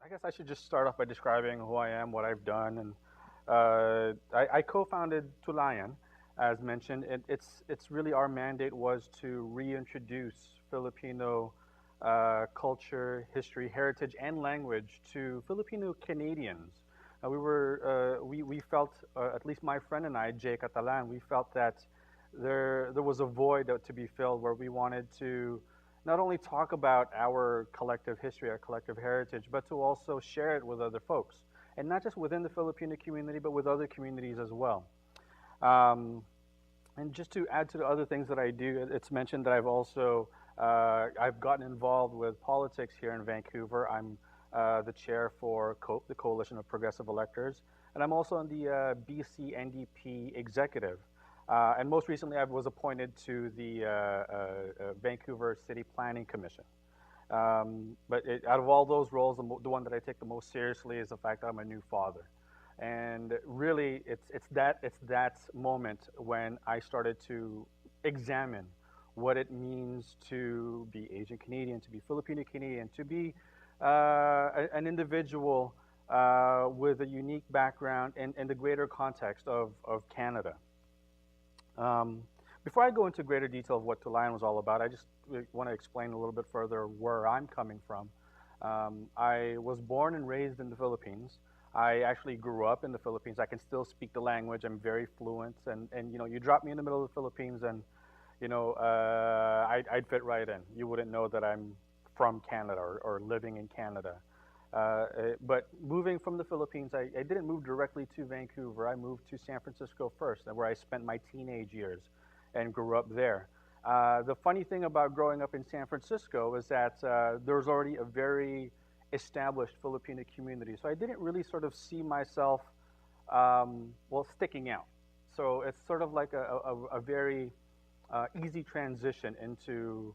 I guess I should just start off by describing who I am, what I've done, and I co-founded Tulayan, as mentioned. It's really our mandate was to reintroduce Filipino culture, history, heritage, and language to Filipino Canadians. We felt, at least my friend and I, Jay Catalan, we felt that there was a void to be filled where we wanted to not only talk about our collective history, our collective heritage, but to also share it with other folks. And not just within the Filipino community, but with other communities as well. Um, and just to add to the other things that I do, it's mentioned that I've gotten involved with politics here in Vancouver. I'm the chair for COPE, the Coalition of Progressive Electors, and I'm also on the BC NDP executive. And most recently, I was appointed to the Vancouver City Planning Commission. Out of all those roles, the one that I take the most seriously is the fact that I'm a new father. And really, it's that moment when I started to examine what it means to be Asian Canadian, to be Filipino Canadian, to be an individual with a unique background in the greater context of Canada. Um, Before I go into greater detail of what Tulayan was all about, I just want to explain a little bit further where I'm coming from. I was born and raised in the Philippines. I actually grew up in the Philippines. I can still speak the language. I'm very fluent, and you drop me in the middle of the Philippines, and I'd fit right in. You wouldn't know that I'm from Canada or living in Canada. But moving from the Philippines, I didn't move directly to Vancouver. I moved to San Francisco first, where I spent my teenage years and grew up there. The funny thing about growing up in San Francisco is that there's already a very established Filipino community. So I didn't really sort of see myself, sticking out. So it's sort of like a very easy transition into,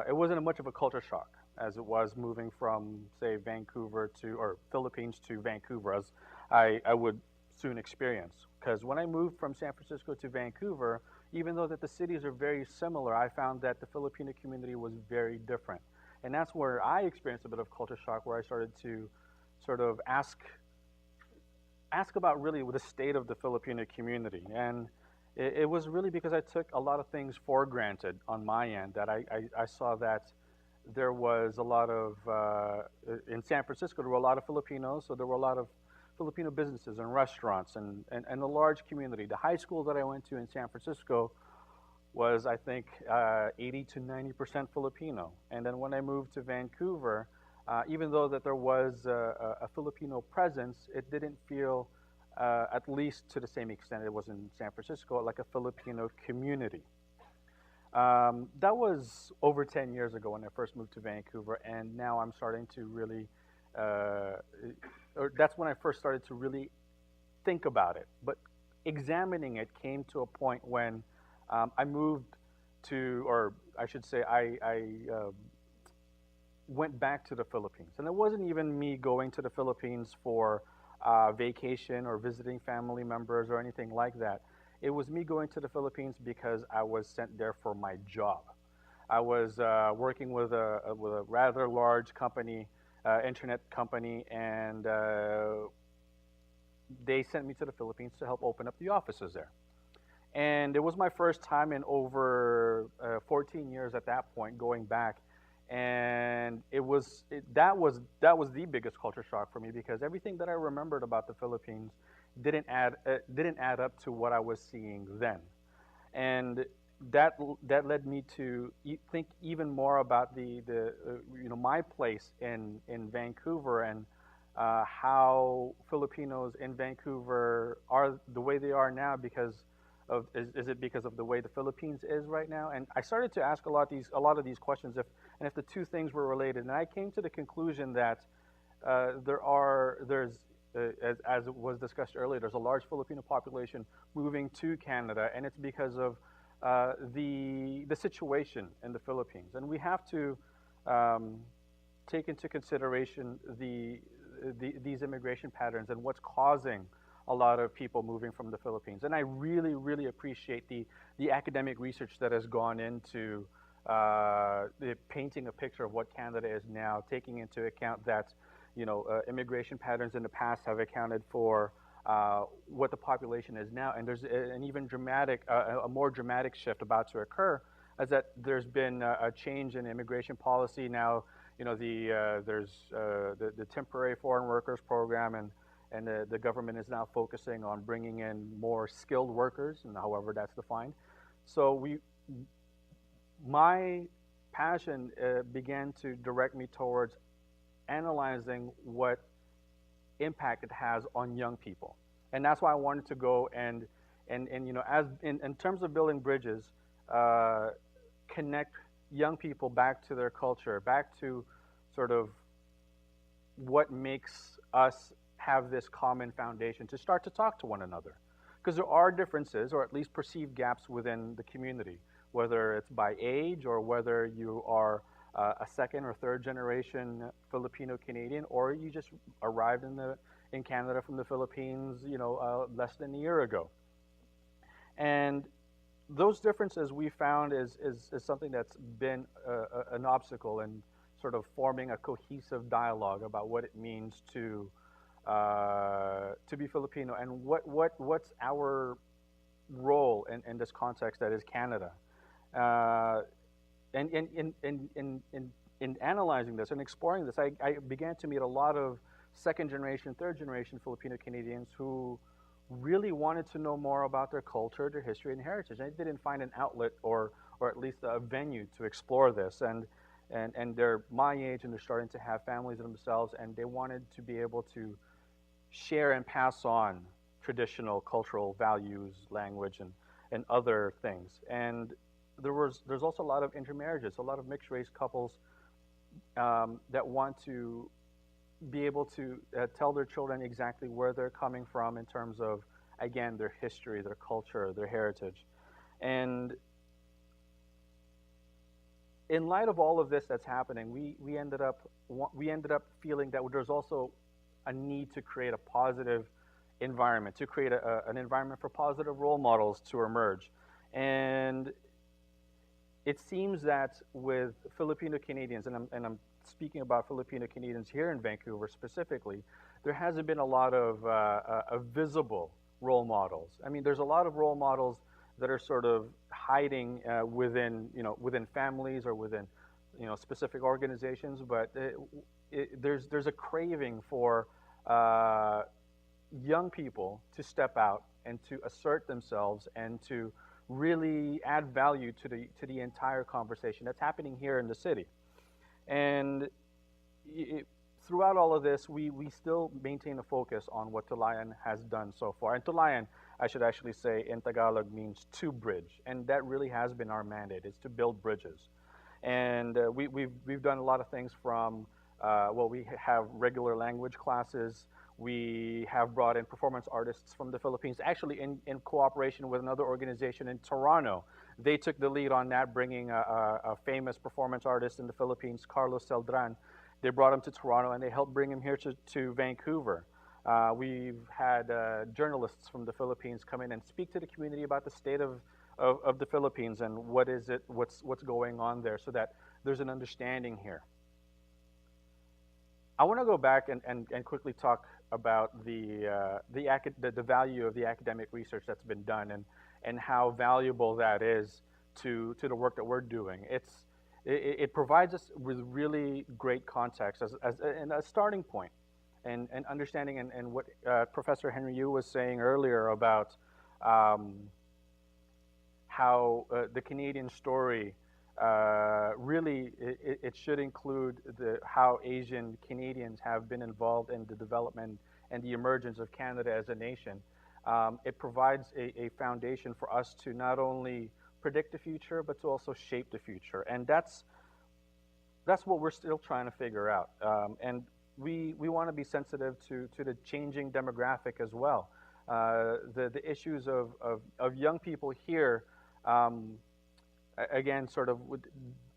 it wasn't much of a culture shock as it was moving from, say, Vancouver or Philippines to Vancouver, as I would soon experience. Because when I moved from San Francisco to Vancouver, even though that the cities are very similar, I found that the Filipino community was very different. And that's where I experienced a bit of culture shock, where I started to sort of ask about really the state of the Filipino community. And it was really because I took a lot of things for granted on my end, that I saw that there was a lot of, in San Francisco, there were a lot of Filipinos, so there were a lot of Filipino businesses and restaurants and a large community. The high school that I went to in San Francisco was, I think, 80 to 90% Filipino. And then when I moved to Vancouver, even though that there was a Filipino presence, it didn't feel, at least to the same extent it was in San Francisco, like a Filipino community. That was over 10 years ago when I first moved to Vancouver, and now I'm starting to really, uh, or that's when I first started to really think about it. But examining it came to a point when I moved to, or I should say, I went back to the Philippines. And it wasn't even me going to the Philippines for vacation or visiting family members or anything like that. It was me going to the Philippines because I was sent there for my job. I was working with a rather large company, internet company, and they sent me to the Philippines to help open up the offices there. And it was my first time in over 14 years at that point going back, and that was the biggest culture shock for me, because everything that I remembered about the Philippines didn't add up to what I was seeing then. And that led me to think even more about the my place in Vancouver, and how Filipinos in Vancouver are the way they are now because is it because of the way the Philippines is right now? And I started to ask a lot of these questions, if the two things were related, and I came to the conclusion that there's as it was discussed earlier, there's a large Filipino population moving to Canada, and it's because of the situation in the Philippines, and we have to um, take into consideration these immigration patterns and what's causing a lot of people moving from the Philippines. And I really, really appreciate the academic research that has gone into painting a picture of what Canada is now, taking into account that, immigration patterns in the past have accounted for what the population is now, and there's an even a more dramatic shift about to occur, as that there's been a change in immigration policy now. There's the temporary foreign workers program, and the government is now focusing on bringing in more skilled workers, and however that's defined. So my passion began to direct me towards analyzing what impact it has on young people, and that's why I wanted to go and as in terms of building bridges, uh, connect young people back to their culture, back to sort of what makes us have this common foundation to start to talk to one another. Because there are differences, or at least perceived gaps within the community, whether it's by age or whether you are a second or third generation Filipino Canadian, or you just arrived in Canada from the Philippines, less than a year ago. And those differences we found is something that's been an obstacle in sort of forming a cohesive dialogue about what it means to be Filipino, and what's our role in this context that is Canada. Uh, and in analyzing this and exploring this, I began to meet a lot of second generation, third generation Filipino Canadians who really wanted to know more about their culture, their history, and heritage. And I didn't find an outlet or at least a venue to explore this. And they're my age and they're starting to have families themselves, and they wanted to be able to share and pass on traditional cultural values, language, and other things. And there's also a lot of intermarriages, a lot of mixed race couples that want to be able to tell their children exactly where they're coming from in terms of, again, their history, their culture, their heritage. And in light of all of this that's happening, we ended up feeling that there's also a need to create a positive environment, to create an environment for positive role models to emerge. And it seems that with Filipino Canadians, and I'm speaking about Filipino Canadians here in Vancouver specifically, there hasn't been a lot of visible role models. I mean, there's a lot of role models that are sort of hiding within families or within specific organizations, but there's a craving for uh, young people to step out and to assert themselves and to really add value to the entire conversation that's happening here in the city. And it, throughout all of this, we still maintain a focus on what Tulayan has done so far. And Tulayan, I should actually say, in Tagalog means to bridge, and that really has been our mandate: is to build bridges. And we've done a lot of things from we have regular language classes. We have brought in performance artists from the Philippines, actually in cooperation with another organization in Toronto. They took the lead on that, bringing a famous performance artist in the Philippines, Carlos Celdran. They brought him to Toronto, and they helped bring him here to Vancouver. We've had journalists from the Philippines come in and speak to the community about the state of the Philippines and what's going on there, so that there's an understanding here. I want to go back and quickly talk about the value of the academic research that's been done, and how valuable that is to the work that we're doing. It provides us with really great context as and a starting point, and understanding, and what Professor Henry Yu was saying earlier about um, how the Canadian story really it should include how Asian Canadians have been involved in the development and the emergence of Canada as a nation. It provides a foundation for us to not only predict the future, but to also shape the future, and that's what we're still trying to figure out. And we want to be sensitive to the changing demographic as well. The issues of young people here. Again, sort of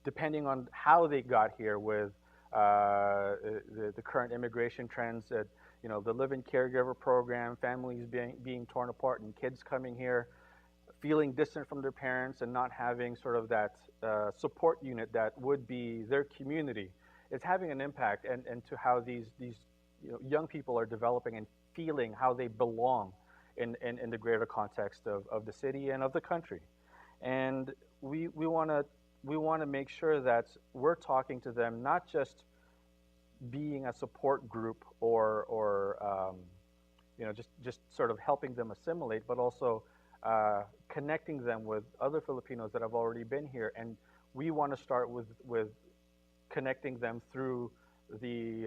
depending on how they got here with the current immigration trends, that the live-in caregiver program, families being torn apart, and kids coming here feeling distant from their parents and not having sort of that support unit that would be their community, is having an impact, and to how these young people are developing and feeling how they belong in the greater context of the city and of the country. And we want to make sure that we're talking to them, not just being a support group or just sort of helping them assimilate, but also connecting them with other Filipinos that have already been here. And we want to start with connecting them through the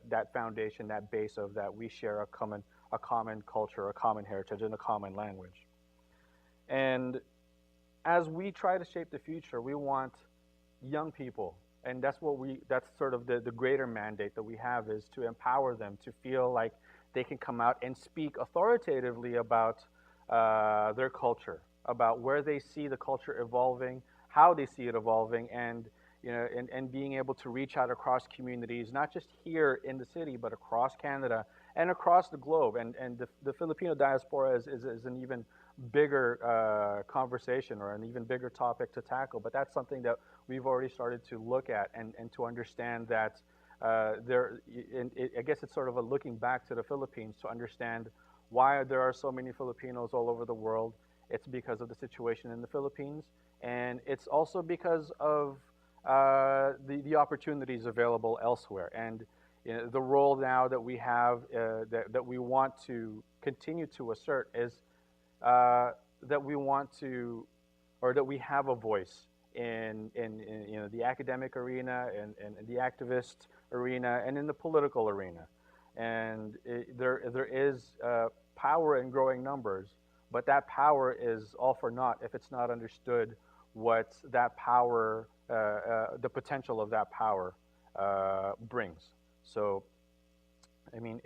that foundation, that base of that we share a common culture, a common heritage, and a common language. And as we try to shape the future, we want young people, and that's sort of the greater mandate that we have, is to empower them to feel like they can come out and speak authoritatively about their culture, about where they see the culture evolving, how they see it evolving, and and being able to reach out across communities, not just here in the city, but across Canada and across the globe. And the Filipino diaspora is an even bigger conversation, or an even bigger topic to tackle. But that's something that we've already started to look at, and to understand that I guess it's sort of a looking back to the Philippines to understand why there are so many Filipinos all over the world. It's because of the situation in the Philippines, and it's also because of the opportunities available elsewhere. And the role now that we have, that we want to continue to assert, is that we want to, or that we have a voice in the academic arena, and the activist arena, and in the political arena. And there is power in growing numbers, but that power is all for naught if it's not understood what that power, the potential of that power brings. So, I mean,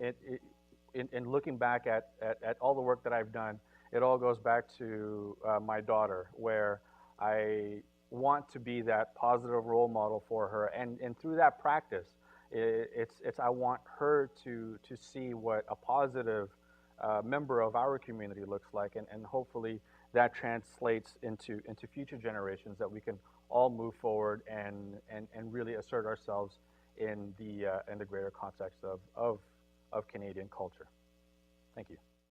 in looking back at all the work that I've done, it all goes back to my daughter, where I want to be that positive role model for her, and through that practice, it's I want her to see what a positive member of our community looks like, and hopefully that translates into future generations, that we can all move forward and really assert ourselves in the greater context of Canadian culture. Thank you.